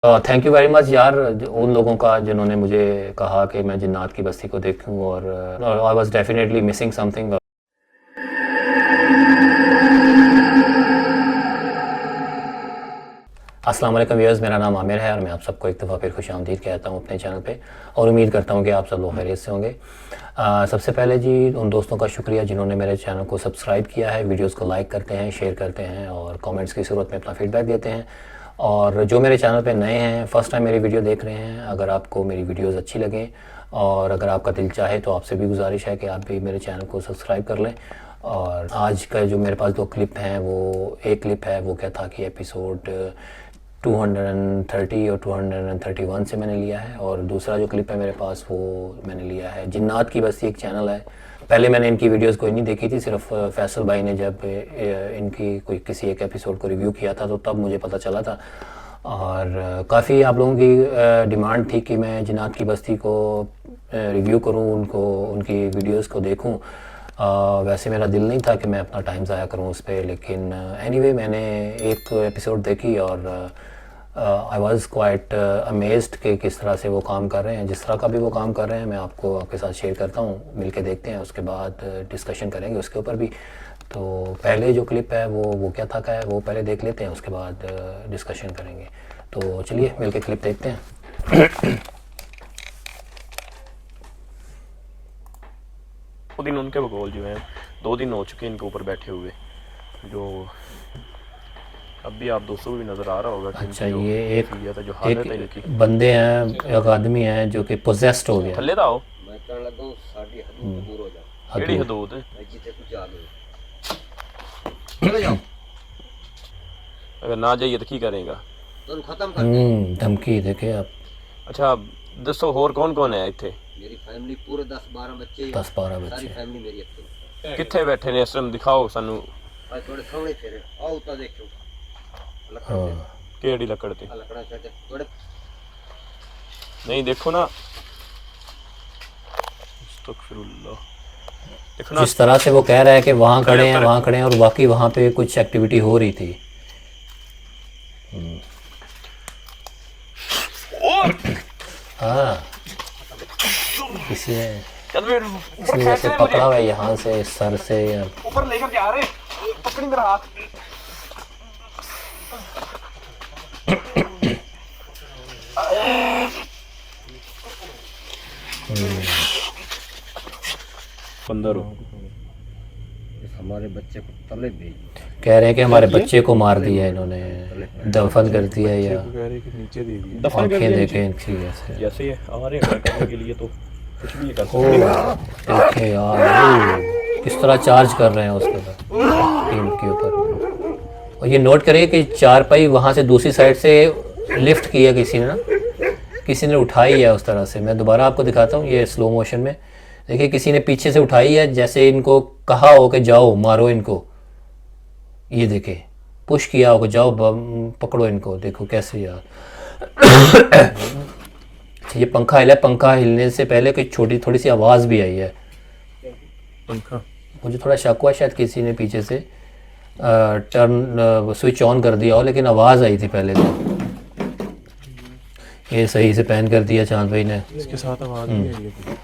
Thank you very much यार, उन लोगों का जिन्होंने मुझे कहा कि मैं जिन्नात की बस्ती को देखूं, और I was definitely missing something. अस्सलाम वालेकुम व्यूअर्स, मेरा नाम आमिर है और मैं आप सबको एक दफ़ा फिर खुशामदीद कहता हूँ अपने चैनल पे, और उम्मीद करता हूँ कि आप सब लोग खैरियत से होंगे। सबसे पहले जी उन दोस्तों का शुक्रिया जिन्होंने मेरे चैनल को सब्सक्राइब किया है, वीडियोस को लाइक करते हैं, शेयर करते हैं और कमेंट्स की सूरत में अपना फीडबैक देते हैं। और जो मेरे चैनल पे नए हैं, फ़र्स्ट टाइम मेरी वीडियो देख रहे हैं, अगर आपको मेरी वीडियोस अच्छी लगें और अगर आपका दिल चाहे तो आपसे भी गुजारिश है कि आप भी मेरे चैनल को सब्सक्राइब कर लें। और आज का जो मेरे पास दो क्लिप हैं, वो एक क्लिप है वो क्या था कि एपिसोड 230 और 231 से मैंने लिया है, और दूसरा जो क्लिप है मेरे पास वो मैंने लिया है जिन्नात की बस्ती, एक चैनल है। पहले मैंने इनकी वीडियोस कोई नहीं देखी थी, सिर्फ फैसल भाई ने जब इनकी कोई किसी एक एपिसोड को रिव्यू किया था तो तब मुझे पता चला था। और काफ़ी आप लोगों की डिमांड थी कि मैं जिन्नात की बस्ती को रिव्यू करूं, उनको उनकी वीडियोस को देखूं। वैसे मेरा दिल नहीं था कि मैं अपना टाइम ज़ाया करूं उस पर, लेकिन एनीवे मैंने एक एपिसोड देखी और आई वाज क्वाइट अमेज्ड कि किस तरह से वो काम कर रहे हैं। जिस तरह का भी वो काम कर रहे हैं मैं आपको आपके साथ शेयर करता हूँ, मिलके देखते हैं, उसके बाद डिस्कशन करेंगे उसके ऊपर भी। तो पहले जो क्लिप है वो क्या था, है वो पहले देख लेते हैं, उसके बाद डिस्कशन करेंगे। तो चलिए मिलके क्लिप देखते हैं। 2 दिन उनके बगौल जो हैं, 2 दिन हो चुके हैं इनके ऊपर बैठे हुए, जो अब भी आप दोस्तों को भी नज़र आ रहा होगा कि अच्छा, इनकी जो ये कैफियत है, जो हालत है इनकी। बंदे हैं, एक आदमी है जो कि पोजेस्ड हो गया। थल्ले दा आओ, मैं कहने लगा हूं, साडी हदूद दूर हो जा। केड़ी हदूद। हदूद है? मैं जिथे तू जा लो चले जाओ, अगर ना जाइए तो की करेगा? तुम खत्म कर दे। धमकी देखे आप। अच्छा दसो होर कौन कौन है इत्थे? मेरी फैमिली पूरे 10-12 बच्चे ही 10-12 सारी बच्चे। फैमिली मेरी अच्छी कित्थे बैठे ने इस टाइम? दिखाओ सानू। आज थोड़े सामने तेरे आओ तो देखो लकड़ हाँ। पे केड़ी लकड़ ते? लकड़ा चढ़ थोड़े नहीं देखो ना, अस्तगफिरुल्लाह, देखो ना। जिस तरह से वो कह रहा है कि वहाँ खड़े हैं, वहाँ खड़े हैं, और बाकी वहाँ पे कुछ एक्टिविटी हो रही थी। हाँ, किसी ने जैसे पकड़ा हुआ है यहाँ से, सर से, या ऊपर लेकर जा रहे, पकड़ी मेरा हाथ। अंदर हो। हमारे बच्चे को तले भेज। कह रहे हैं कि हमारे बच्चे को मार दिया इन्होंने, दफन कर दिया, या दफन कर आंखें दिया देखे इनकी ऐसे। जैसे ये आ रहे हैं करने के लिए तो कुछ भी नहीं कर ओ सकते। देखे यार, किस तरह चार्ज कर रहे हैं उसके ऊपर, टीम के ऊपर। और ये नोट करिए कि चारपाई वहाँ से दूसरी साइड से लिफ्ट की है किसी ने ना, किसी ने उठाई है उस तरह से। मैं दोबारा आपको दिखाता हूँ ये स्लो मोशन में। देखिए किसी ने पीछे से उठाई है, जैसे इनको कहा हो कि जाओ मारो इनको। ये देखे पुश किया होगा, जाओ पकड़ो इनको। देखो कैसे यार। ये पंखा हिला, पंखा हिलने से पहले कोई छोटी थोड़ी सी आवाज़ भी आई है। पंखा मुझे थोड़ा शक हुआ शायद किसी ने पीछे से टर्न स्विच ऑन कर दिया हो, लेकिन आवाज़ आई थी पहले तो। ये सही से पहन कर दिया चांद भाई ने। इसके साथ आवाज़ नहीं आई है।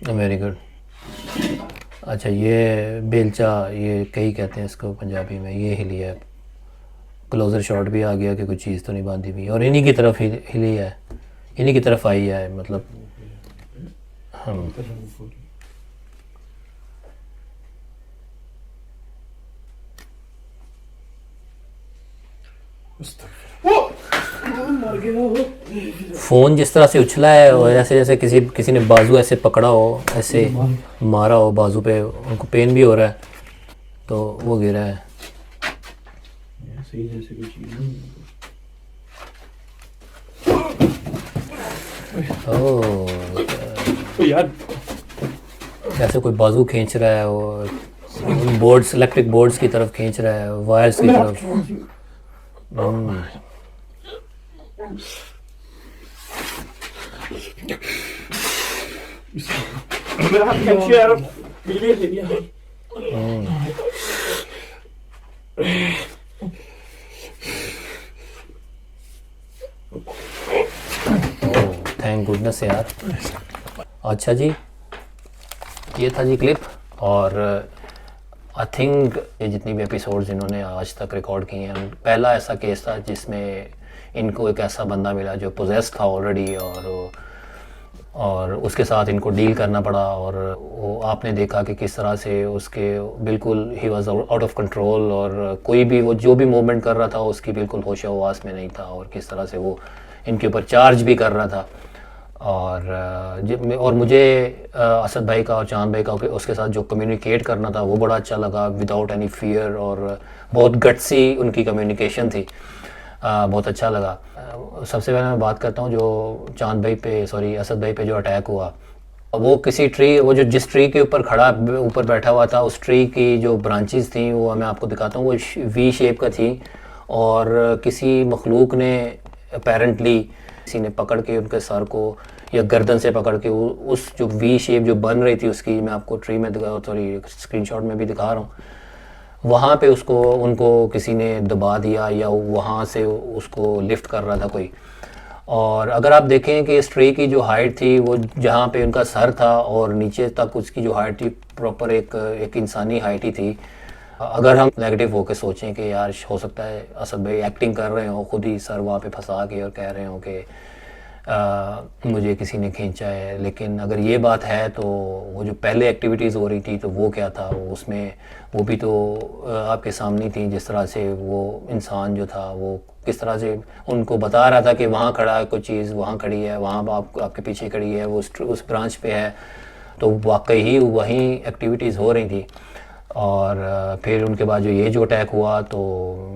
Very good. अच्छा, ये बेलचा, ये कई कहते हैं इसको पंजाबी में, ये हिली है। क्लोजर शॉट भी आ गया कि कोई चीज़ तो नहीं बांधी हुई, और इन्हीं की तरफ हिली है, इन्हीं की तरफ आई है, मतलब हम फ़ोन जिस तरह से उछला है, और ऐसे जैसे किसी ने बाजू ऐसे पकड़ा हो, ऐसे मारा हो बाजू पे, उनको पेन भी हो रहा है तो वो गिरा है। ओह यार जैसे कोई बाजू खींच रहा है, वो बोर्ड्स, इलेक्ट्रिक बोर्ड्स की तरफ खींच रहा है, वायर्स की तरफ। मेरा हाथ खींचिए यार, बिजली ले लिया। थैंक गुडनेस यार। अच्छा जी, ये था जी क्लिप। और आई थिंक ये जितनी भी एपिसोड्स इन्होंने आज तक रिकॉर्ड किए हैं, पहला ऐसा केस था जिसमें इनको एक ऐसा बंदा मिला जो पोजेस था ऑलरेडी, और उसके साथ इनको डील करना पड़ा। और वो आपने देखा कि किस तरह से उसके बिल्कुल he was out of control, और कोई भी वो जो भी मूवमेंट कर रहा था उसकी बिल्कुल होश हवास में नहीं था, और किस तरह से वो इनके ऊपर चार्ज भी कर रहा था। और मुझे असद भाई का और चांद भाई का उसके साथ जो कम्युनिकेट करना था वो बड़ा अच्छा लगा, विदाउट एनी फियर, और बहुत गट्सी उनकी कम्युनिकेशन थी। बहुत अच्छा लगा। सबसे पहले मैं बात करता हूँ जो चांद भाई पे, सॉरी असद भाई पे जो अटैक हुआ, वो किसी ट्री, वो जो जिस ट्री के ऊपर बैठा हुआ था, उस ट्री की जो ब्रांचेस थी वो मैं आपको दिखाता हूँ, वो वी शेप का थी, और किसी मखलूक ने अपेरेंटली किसी ने पकड़ के उनके सर को या गर्दन से पकड़ के उस जो वी शेप जो बन रही थी उसकी, मैं आपको ट्री में सॉरी स्क्रीनशॉट में भी दिखा रहा हूँ, वहाँ पे उनको किसी ने दबा दिया या वहाँ से उसको लिफ्ट कर रहा था कोई। और अगर आप देखें कि इस ट्री की जो हाइट थी, वो जहाँ पे उनका सर था और नीचे तक उसकी जो हाइट थी प्रॉपर एक इंसानी हाइट ही थी। अगर हम नेगेटिव होकर सोचें कि यार हो सकता है असद भाई एक्टिंग कर रहे हो, खुद ही सर वहाँ पे फंसा के और कह रहे हो कि मुझे किसी ने खींचा है, लेकिन अगर ये बात है तो वो जो पहले एक्टिविटीज़ हो रही थी तो वो क्या था, उसमें वो भी तो आपके सामने थी, जिस तरह से वो इंसान जो था वो किस तरह से उनको बता रहा था कि वहाँ खड़ा है कोई चीज़, वहाँ खड़ी है, वहाँ आपके पीछे खड़ी है, वो उस ब्रांच पे है। तो वाकई ही वहीं एक्टिविटीज़ हो रही थी। और फिर उनके बाद जो अटैक हुआ, तो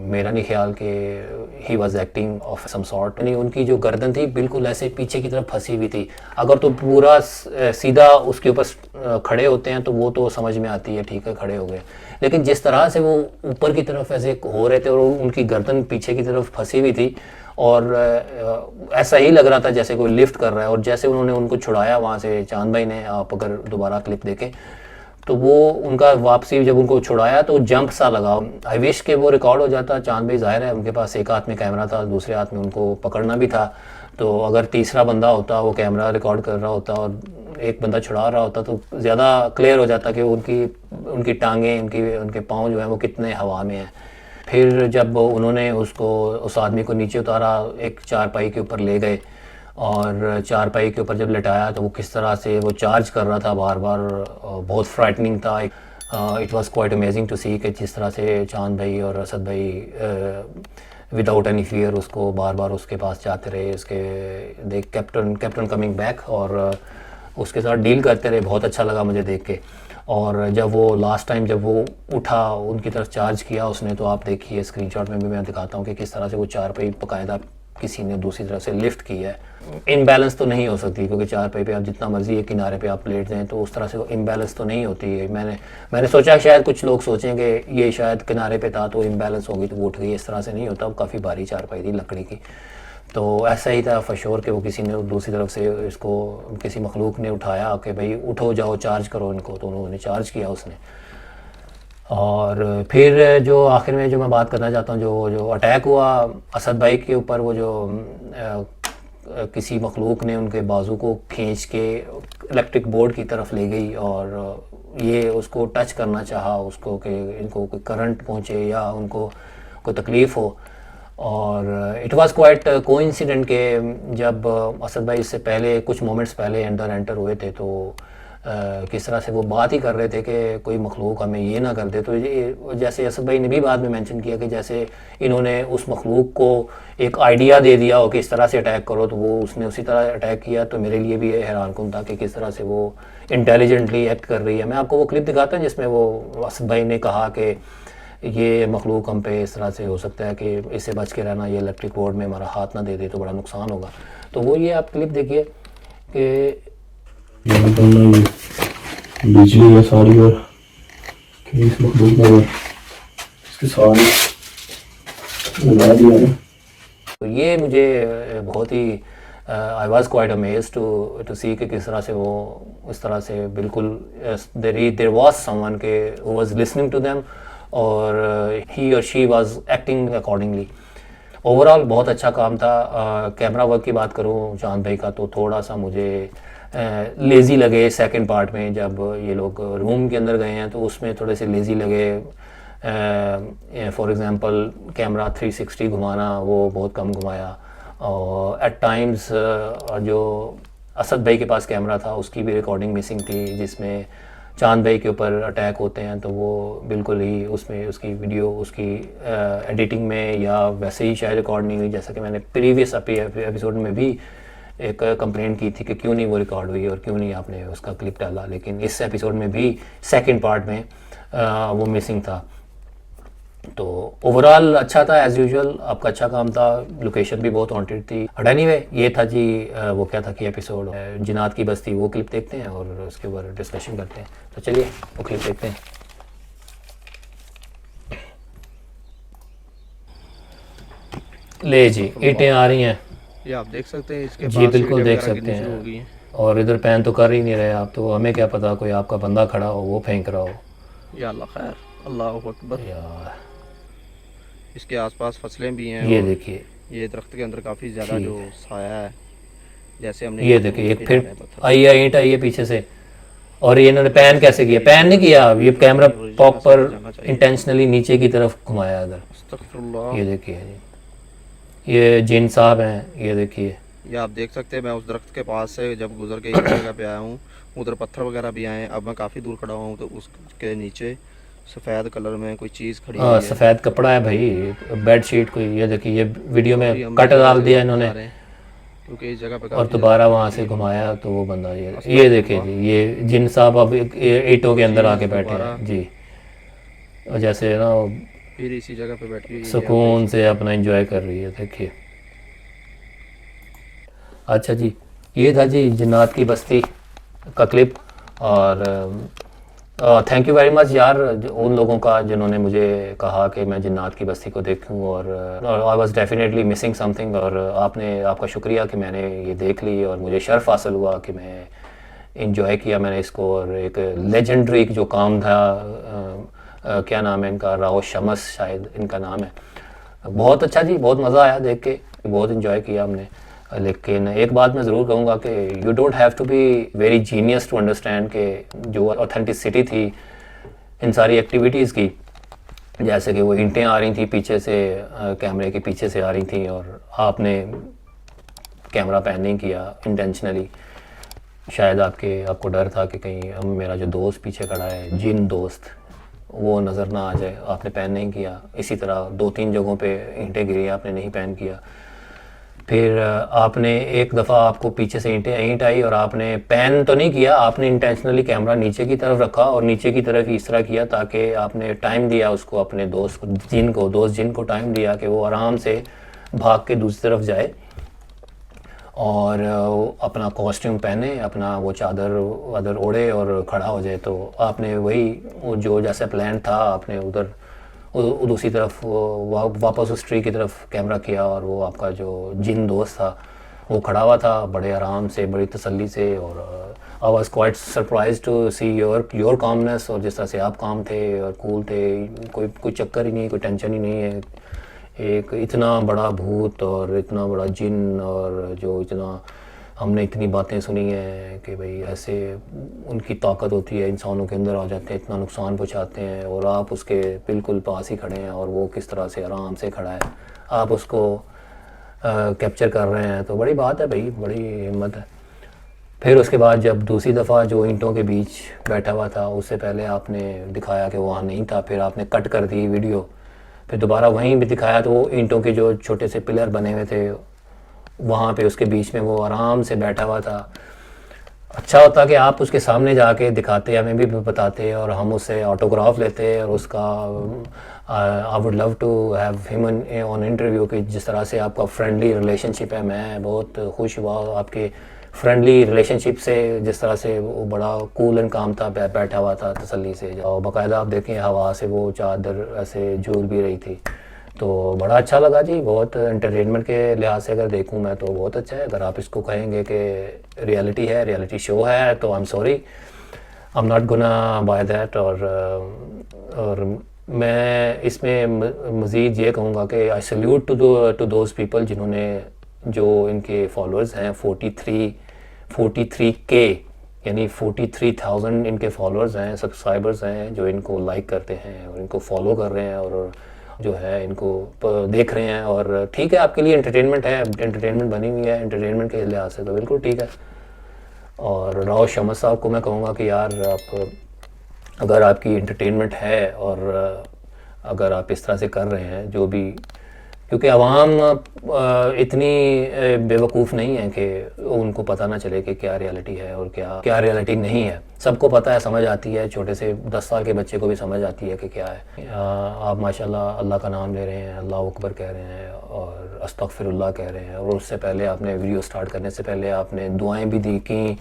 मेरा नहीं ख्याल कि he was acting of some sort. नहीं, उनकी जो गर्दन थी बिल्कुल ऐसे पीछे की तरफ फंसी हुई थी। अगर तो पूरा सीधा उसके ऊपर खड़े होते हैं तो वो तो समझ में आती है, ठीक है खड़े हो गए, लेकिन जिस तरह से वो ऊपर की तरफ ऐसे हो रहे थे और उनकी गर्दन पीछे की तरफ फंसी हुई थी, और ऐसा ही लग रहा था जैसे कोई लिफ्ट कर रहा है। और जैसे उन्होंने उनको छुड़ाया वहाँ से, चांद भाई ने, आप अगर दोबारा क्लिप देखें तो वो उनका वापसी जब उनको छुड़ाया तो जंप सा लगा। आई विश के वो रिकॉर्ड हो जाता। चांद भाई जाहिर है उनके पास एक हाथ में कैमरा था, दूसरे हाथ में उनको पकड़ना भी था, तो अगर तीसरा बंदा होता वो कैमरा रिकॉर्ड कर रहा होता और एक बंदा छुड़ा रहा होता तो ज़्यादा क्लियर हो जाता कि उनकी टांगें, उनके पाँव जो हैं वो कितने हवा में हैं। फिर जब उन्होंने उस आदमी को नीचे उतारा, एक चारपाई के ऊपर ले गए, और चारपाई के ऊपर जब लिटाया तो वो किस तरह से वो चार्ज कर रहा था बार बार, बहुत फ्राइटनिंग था। It was quite amazing to see कि जिस तरह से चांद भाई और असद भाई विदाउट एनी फियर उसको बार बार उसके पास जाते रहे, उसके कैप्टन कमिंग बैक, और उसके साथ डील करते रहे। बहुत अच्छा लगा मुझे देख के। और जब वो लास्ट टाइम जब वो उठा, उनकी तरफ चार्ज किया उसने, तो आप देखिए स्क्रीनशॉट में भी मैं दिखाता हूँ कि किस तरह से वो चारपाई बाकायदा किसी ने दूसरी तरफ से लिफ्ट की है। इम्बैलेंस तो नहीं हो सकती, क्योंकि चारपाई पे आप जितना मर्जी एक किनारे पे आप लेट जाएं तो उस तरह से वो इम्बैलेंस तो नहीं होती है। मैंने सोचा शायद कुछ लोग सोचें कि ये शायद किनारे पे था तो इम्बैलेंस होगी तो वो उठ गई, इस तरह से नहीं होता। वो काफ़ी भारी चारपाई थी लकड़ी की, तो ऐसा ही था फशोर कि वो किसी ने दूसरी तरफ से इसको किसी मखलूक ने उठाया कि भाई उठो जाओ चार्ज करो इनको, तो उन्होंने चार्ज किया उसने। और फिर जो आखिर में जो मैं बात करना चाहता हूँ, जो अटैक हुआ असद भाई के ऊपर, वो जो किसी मखलूक ने उनके बाजू को खींच के इलेक्ट्रिक बोर्ड की तरफ ले गई और ये उसको टच करना चाहा उसको कि इनको कोई करंट पहुँचे या उनको कोई तकलीफ़ हो। और इट वाज क्वाइट कोइंसिडेंट कि जब असद भाई इससे पहले कुछ मोमेंट्स पहले अंदर एंटर हुए थे तो किस तरह से वो बात ही कर रहे थे कि कोई मखलूक हमें ये ना कर दे। तो ये जैसे असद भाई ने भी बाद में मेंशन किया कि जैसे इन्होंने उस मखलूक को एक आइडिया दे दिया हो कि इस तरह से अटैक करो, तो वो उसने उसी तरह अटैक किया। तो मेरे लिए भी ये हैरानकुन था कि किस तरह से वो इंटेलिजेंटली एक्ट कर रही है। मैं आपको वो क्लिप दिखाता हूँ जिसमें वो असद भाई ने कहा कि ये मखलूक हम पे इस तरह से हो सकता है कि इससे बच के रहना, ये इलेक्ट्रिक बोर्ड में हमारा हाथ ना दे दे तो बड़ा नुकसान होगा। तो वो ये आप क्लिप देखिए कि बिजली है सारी और इस मखलूक में इसके सारे लगा दिया है। तो ये मुझे बहुत ही I was quite amazed to see कि किस तरह से वो इस तरह से बिल्कुल देयर वाज समवन के who was listening to them और ही और she was acting accordingly. Overall बहुत अच्छा काम था। कैमरा वर्क की बात करूँ चांद भाई का, तो थोड़ा सा मुझे लेज़ी लगे सेकंड पार्ट में, जब ये लोग रूम के अंदर गए हैं तो उसमें थोड़े से लेज़ी लगे। फॉर एग्ज़ाम्पल कैमरा 360 घुमाना वो बहुत कम घुमाया, और एट टाइम्स जो असद भाई के पास कैमरा था उसकी भी रिकॉर्डिंग मिसिंग थी, जिसमें चांद भाई के ऊपर अटैक होते हैं तो वो बिल्कुल ही उसमें उसकी वीडियो उसकी एडिटिंग में या वैसे ही शायद रिकॉर्ड नहीं हुई, जैसा कि मैंने प्रीवियस एपिसोड में भी एक कंप्लेंट की थी कि क्यों नहीं वो रिकॉर्ड हुई और क्यों नहीं आपने उसका क्लिप डाला। लेकिन इस एपिसोड में भी सेकंड पार्ट में वो मिसिंग था। तो ओवरऑल अच्छा था एज़ यूजुअल, आपका अच्छा काम था, लोकेशन भी बहुत वांटेड थी। बट एनीवे ये था जी वो क्या था कि एपिसोड जिन्नात की बस्ती, वो क्लिप देखते हैं और उसके ऊपर डिस्कशन करते हैं। तो चलिए वो क्लिप देखते हैं। ले जी ईंटें आ रही हैं ये आप देख सकते हैं, इसके जी, बिल्कुल देख सकते हैं। और इधर पैन तो कर ही नहीं रहे आप, तो हमें क्या पता कोई आपका बंदा खड़ा हो वो फेंक रहा हो। या अल्लाह खैर, अल्लाह अकबर। यार इसके आसपास फसलें भी हैं, ये और देखिए, ये दरख्त के अंदर काफ़ी ज़्यादा ठीक जो साया है, जैसे हमने ये देखिए एक फिर पत्थर। आई है ईंट आई है पीछे से। और ये इन्होंने पैन कैसे किया? पैन नहीं किया, ये कैमरा पॉक पर इंटेंशनली नीचे की तरफ घुमाया इधर। अस्तगफिरुल्लाह। ये देखिए जी, ये जिन साहब हैं, ये देखिए। ये आप देख सकते हैं, मैं उस दरख्त के पास से जब गुजर के इस जगह पे आया हूँ, उधर पत्थर वगैरह भी आए हैं। अब मैं काफ़ी दूर खड़ा हुआ हूँ, तो उसके नीचे सफ़ेद कलर में कोई चीज़ खड़ी हाँ हुई है। सफ़ेद कपड़ा है भाई, बेड शीट कोई। ये देखिए ये वीडियो अभी में हम कट लोग डाल दिया बता इन्होंने, रहे हैं, क्योंकि इस जगह पे और काफ़ी दोबारा ज़्यादा वहाँ से घुमाया तो वो बंदा ये देखिए जी, ये जिन साहब अब ईंटों के अंदर आके बैठे हैं जी, और जैसे ना वो फिर इसी जगह पे बैठी हुई है। सुकून से अपना एंजॉय कर रही है, देखिए। अच्छा जी, ये था जी जिन्नात की बस्ती का क्लिप। और थैंक यू वेरी मच यार उन लोगों का जिन्होंने मुझे कहा कि मैं जिन्नात की बस्ती को देखूं, और I was definitely missing something. और आपका शुक्रिया कि मैंने ये देख ली और मुझे शर्फ हासिल हुआ कि मैं इंजॉय किया मैंने इसको। और एक लेजेंडरी जो काम था, क्या नाम है इनका, राव शमस शायद इनका नाम है। बहुत अच्छा जी, बहुत मज़ा आया देख के, बहुत इंजॉय किया हमने। लेकिन एक बात मैं ज़रूर कहूँगा कि you don't have to be very genius to understand कि जो ऑथेंटिसिटी थी इन सारी एक्टिविटीज़ की, जैसे कि वो ईंटें आ रही थी पीछे से, कैमरे के पीछे से आ रही थी, और आपने कैमरा पैन नहीं किया इंटेंशनली। शायद आपको डर था कि कहीं मेरा जो दोस्त पीछे खड़ा है, जिन दोस्त, वो नज़र ना आ जाए, आपने पैन नहीं किया। इसी तरह 2-3 जगहों पे ईंटें गिरी, आपने नहीं पैन किया। फिर आपने एक दफ़ा आपको पीछे से ईंट आई और आपने पैन तो नहीं किया, आपने इंटेंशनली कैमरा नीचे की तरफ रखा और नीचे की तरफ इस तरह किया ताकि आपने टाइम दिया उसको, अपने दोस्त जिन को टाइम दिया कि वो आराम से भाग के दूसरी तरफ जाए और अपना कॉस्ट्यूम पहने, अपना वो चादर ओढ़े और खड़ा हो जाए। तो आपने वही जो जैसा प्लान था, आपने उधर दूसरी तरफ वापस उस ट्री की तरफ कैमरा किया, और वो आपका जो जिन दोस्त था वो खड़ा हुआ था बड़े आराम से, बड़ी तसल्ली से। और I was quite surprise to see your calmness, और जिस तरह से आप काम थे और कूल थे, कोई चक्कर ही नहीं, कोई टेंशन ही नहीं है। एक इतना बड़ा भूत और इतना बड़ा जिन, और जो इतना हमने इतनी बातें सुनी हैं कि भाई ऐसे उनकी ताकत होती है, इंसानों के अंदर आ जाते हैं, इतना नुकसान पहुंचाते हैं, और आप उसके बिल्कुल पास ही खड़े हैं और वो किस तरह से आराम से खड़ा है, आप उसको कैप्चर कर रहे हैं। तो बड़ी बात है भाई, बड़ी हिम्मत है। फिर उसके बाद जब दूसरी दफ़ा जो ईंटों के बीच बैठा हुआ था, उससे पहले आपने दिखाया कि वहाँ नहीं था, फिर आपने कट कर दी वीडियो, फिर दोबारा वहीं भी दिखाया तो वो ईंटों के जो छोटे से पिलर बने हुए थे वहाँ पे उसके बीच में वो आराम से बैठा हुआ था। अच्छा होता कि आप उसके सामने जाके दिखाते, हमें भी बताते और हम उससे ऑटोग्राफ लेते, और उसका I would love to have him on interview कि जिस तरह से आपका फ्रेंडली रिलेशनशिप है। मैं बहुत खुश हुआ आपके फ्रेंडली रिलेशनशिप से, जिस तरह से वो बड़ा कूल एंड काम था, बैठा हुआ था तसल्ली से, और बाकायदा आप देखें हवा से वो चादर ऐसे झूल भी रही थी। तो बड़ा अच्छा लगा जी, बहुत एंटरटेनमेंट के लिहाज से अगर देखूं मैं तो बहुत अच्छा है। अगर आप इसको कहेंगे कि रियलिटी है, रियलिटी शो है, तो I am sorry, I am not gonna buy that. और मैं इसमें मज़ीद ये कहूँगा कि I salute to those people जिन्होंने, जो इनके फॉलोअर्स हैं 43K यानी 43,000 इनके फॉलोअर्स हैं, सब्सक्राइबर्स हैं, जो इनको लाइक करते हैं और इनको फॉलो कर रहे हैं और जो है इनको देख रहे हैं। और ठीक है, आपके लिए एंटरटेनमेंट है, एंटरटेनमेट बनी हुई है, एंटरटेनमेंट के लिहाज से तो बिल्कुल ठीक है। और राव शमस साहब को मैं कहूँगा कि यार आप, अगर आपकी एंटरटेनमेंट है और अगर आप इस तरह से कर रहे हैं जो भी, क्योंकि आवाम इतनी बेवकूफ़ नहीं है कि उनको पता ना चले कि क्या रियलिटी है और क्या रियलिटी नहीं है। सबको पता है, समझ आती है, छोटे से 10 साल के बच्चे को भी समझ आती है कि क्या है। आप माशाल्लाह अल्लाह का नाम ले रहे हैं, अल्लाह अकबर कह रहे हैं और अस्तगफिरुल्लाह कह रहे हैं, और उससे पहले आपने वीडियो स्टार्ट करने से पहले आपने दुआएँ भी दी कि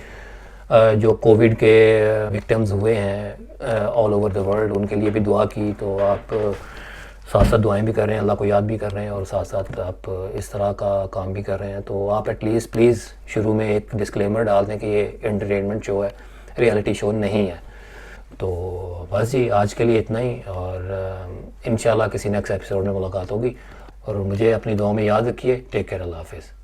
जो कोविड के विक्टिम्स हुए हैं ऑल ओवर द वर्ल्ड, उनके लिए भी दुआ की। तो आप साथ साथ दुआएं भी कर रहे हैं, अल्लाह को याद भी कर रहे हैं और साथ साथ आप इस तरह का काम भी कर रहे हैं। तो आप एटलीस्ट प्लीज़ शुरू में एक डिस्क्लेमर डाल दें कि ये एंटरटेनमेंट शो है, रियलिटी शो नहीं है। तो बस जी, आज के लिए इतना ही, और इंशाल्लाह किसी नेक्स्ट एपिसोड में मुलाकात होगी। और मुझे अपनी दुआ में याद रखिए। टेक केयर, अल्लाह हाफिज़।